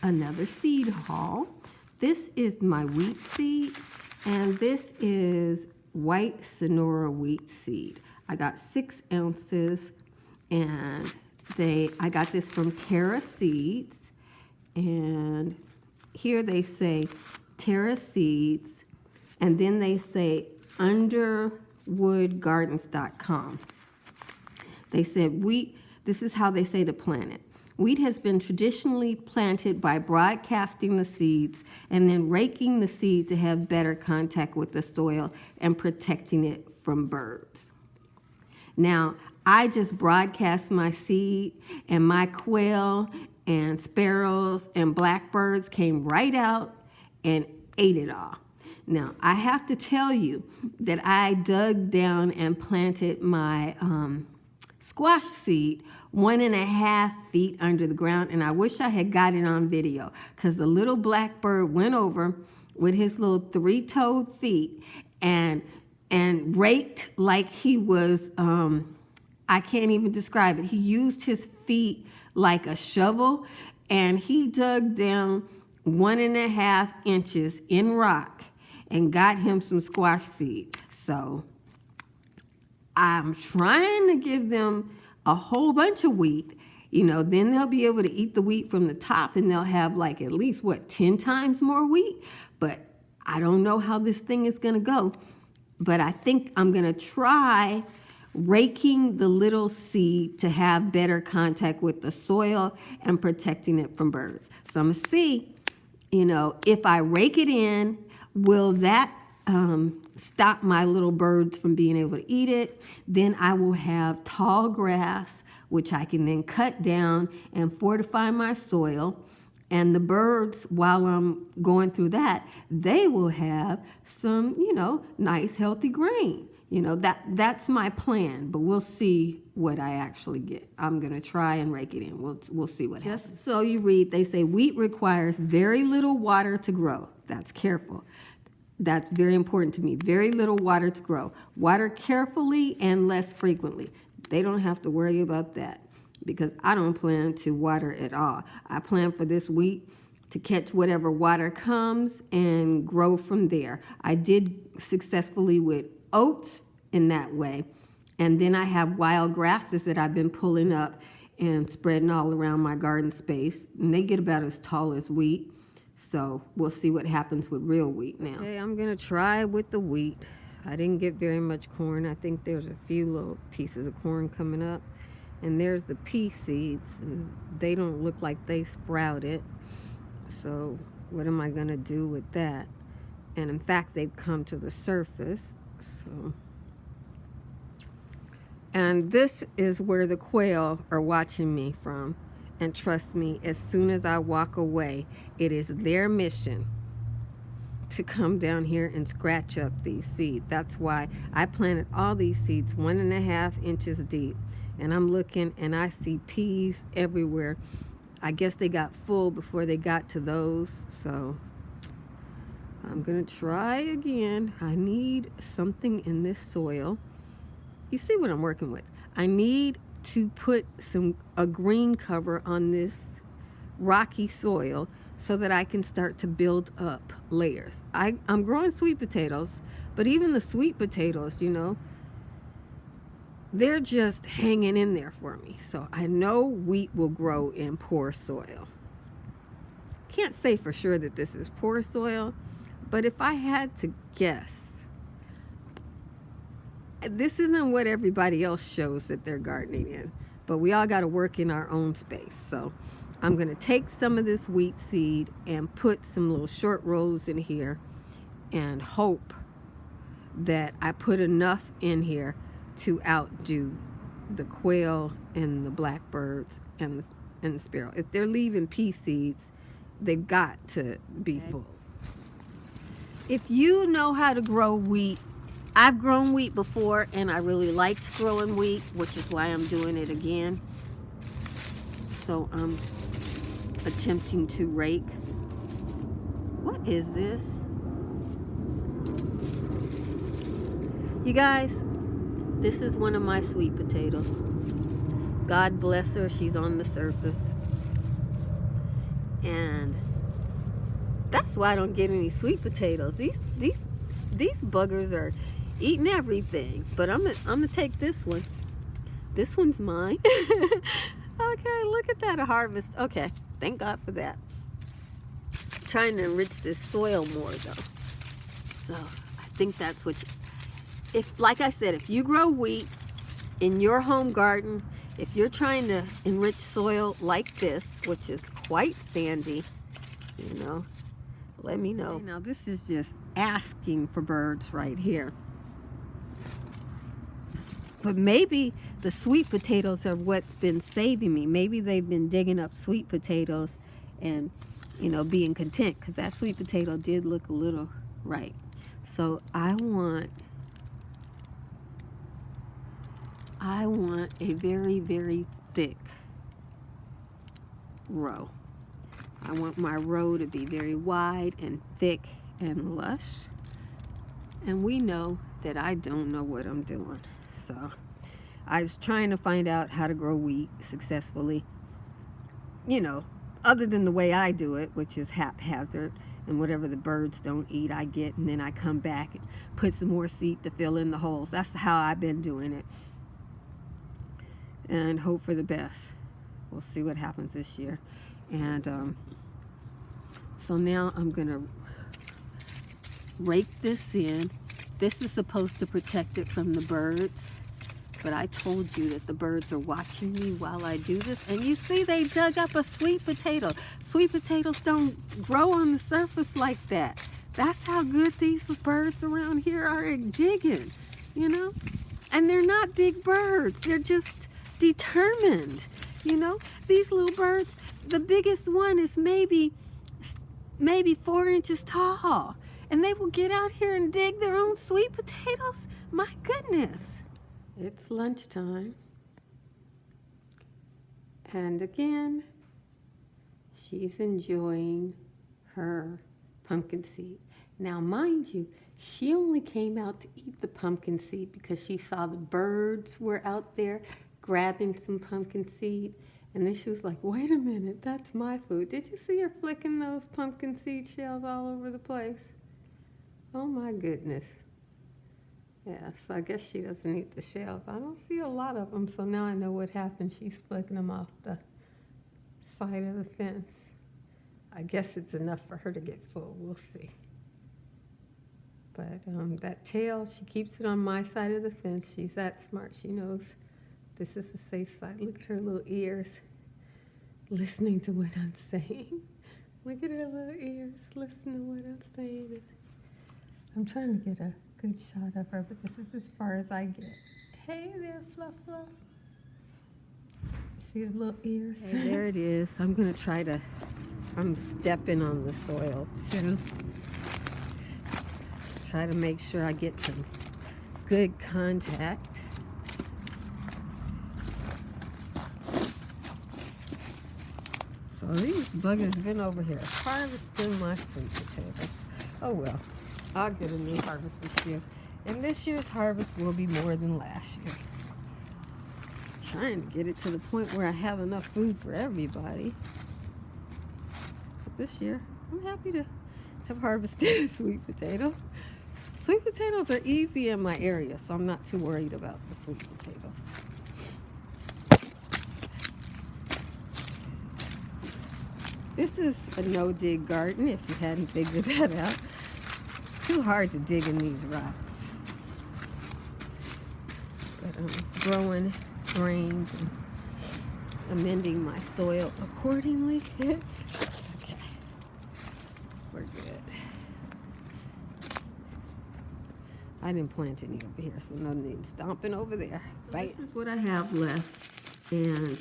another seed haul. This is my wheat seed, and this is white Sonora wheat seed. I got 6 ounces, and I got this from Terra Seeds, and here they say Terra Seeds, and then they say underwoodgardens.com. They said wheat, this is how they say to plant it. Wheat has been traditionally planted by broadcasting the seeds and then raking the seed to have better contact with the soil and protecting it from birds. Now, I just broadcast my seed, and my quail and sparrows and blackbirds came right out and ate it all. Now, I have to tell you that I dug down and planted my squash seed 1.5 feet under the ground, and I wish I had got it on video, because the little blackbird went over with his little 3-toed feet and raked like he was, I can't even describe it. He used his feet like a shovel, and he dug down 1.5 inches in rock and got him some squash seed. So I'm trying to give them a whole bunch of wheat, then they'll be able to eat the wheat from the top, and they'll have like at least 10 times more wheat. But I don't know how this thing is going to go. But I think I'm going to try raking the little seed to have better contact with the soil and protecting it from birds. So I'm going to see, if I rake it in, will that stop my little birds from being able to eat it? Then I will have tall grass, which I can then cut down and fortify my soil. And the birds, while I'm going through that, they will have some, nice healthy grain. That's my plan, but we'll see what I actually get. I'm going to try and rake it in. We'll see what happens. Just so you read, they say wheat requires very little water to grow. That's careful. That's very important to me. Very little water to grow. Water carefully and less frequently. They don't have to worry about that, because I don't plan to water at all. I plan for this wheat to catch whatever water comes and grow from there. I did successfully with oats in that way. And then I have wild grasses that I've been pulling up and spreading all around my garden space. And they get about as tall as wheat. So we'll see what happens with real wheat now. Okay, I'm going to try with the wheat. I didn't get very much corn. I think there's a few little pieces of corn coming up. And there's the pea seeds, and they don't look like they sprouted. So what am I going to do with that? And in fact, they've come to the surface. And this is where the quail are watching me from. And trust me, as soon as I walk away, it is their mission to come down here and scratch up these seeds. That's why I planted all these seeds 1.5 inches deep. And I'm looking, and I see peas everywhere. I guess they got full before they got to those. So I'm going to try again. I need something in this soil. You see what I'm working with. I need to put a green cover on this rocky soil so that I can start to build up layers. I'm growing sweet potatoes, but even the sweet potatoes, they're just hanging in there for me. So I know wheat will grow in poor soil. Can't say for sure that this is poor soil, but if I had to guess, this isn't what everybody else shows that they're gardening in, but we all got to work in our own space. So I'm going to take some of this wheat seed and put some little short rows in here and hope that I put enough in here to outdo the quail and the blackbirds and the sparrow. If they're leaving pea seeds, they've got to be full. If you know how to grow wheat, I've grown wheat before, and I really liked growing wheat, which is why I'm doing it again. So I'm attempting to rake. What is this? You guys, this is one of my sweet potatoes. God bless her, she's on the surface. And that's why I don't get any sweet potatoes. These buggers are eating everything. But I'm gonna take this one. This one's mine. Okay, look at that, a harvest. Okay, thank God for that. I'm trying to enrich this soil more though. So I think that's what if, like I said, if you grow wheat in your home garden, if you're trying to enrich soil like this, which is quite sandy, you know, let me know. Okay, now this is just asking for birds right here. But maybe the sweet potatoes are what's been saving me. Maybe they've been digging up sweet potatoes and, you know, being content, because that sweet potato did look a little right. So I want a very, very thick row. I want my row to be very wide and thick and lush. And we know that I don't know what I'm doing. So I was trying to find out how to grow wheat successfully, you know, other than the way I do it, which is haphazard, and whatever the birds don't eat I get, and then I come back and put some more seed to fill in the holes. That's how I've been doing it, and hope for the best. We'll see what happens this year. And so now I'm gonna rake this in. This is supposed to protect it from the birds, but I told you that the birds are watching me while I do this. And you see, they dug up a sweet potato. Sweet potatoes don't grow on the surface like that. That's how good these birds around here are at digging, you know? And they're not big birds. They're just determined, you know? These little birds, the biggest one is maybe 4 inches tall. And they will get out here and dig their own sweet potatoes? My goodness. It's lunchtime. And again, she's enjoying her pumpkin seed. Now, mind you, she only came out to eat the pumpkin seed because she saw the birds were out there grabbing some pumpkin seed. And then she was like, wait a minute, that's my food. Did you see her flicking those pumpkin seed shells all over the place? Oh my goodness. Yeah, so I guess she doesn't eat the shells. I don't see a lot of them, so now I know what happened. She's flicking them off the side of the fence. I guess it's enough for her to get full. We'll see. But that tail, she keeps it on my side of the fence. She's that smart. She knows this is the safe side. Look at her little ears, listening to what I'm saying. Look at her little ears, listening to what I'm saying. I'm trying to get a good shot of her, but this is as far as I get. Hey there, Fluff Fluff. See the little ears? Hey, there it is. I'm going to try to, I'm stepping on the soil too. Try to make sure I get some good contact. So these buggers been over here harvesting my sweet potatoes. Oh well. I'll get a new harvest this year. And this year's harvest will be more than last year. Trying to get it to the point where I have enough food for everybody. But this year, I'm happy to have harvested a sweet potato. Sweet potatoes are easy in my area, so I'm not too worried about the sweet potatoes. This is a no-dig garden, if you hadn't figured that out. Too hard to dig in these rocks. But I'm growing grains and amending my soil accordingly. Okay, we're good. I didn't plant any over here, so no need stomping over there. This is what I have left, and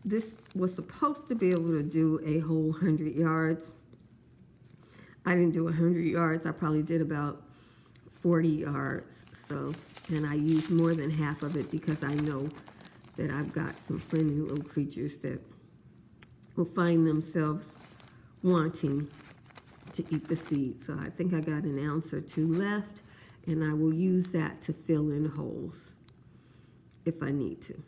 this was supposed to be able to do a whole 100 yards. I didn't do 100 yards. I probably did about 40 yards. So, and I used more than half of it because I know that I've got some friendly little creatures that will find themselves wanting to eat the seeds. So I think I got an ounce or two left, and I will use that to fill in holes if I need to.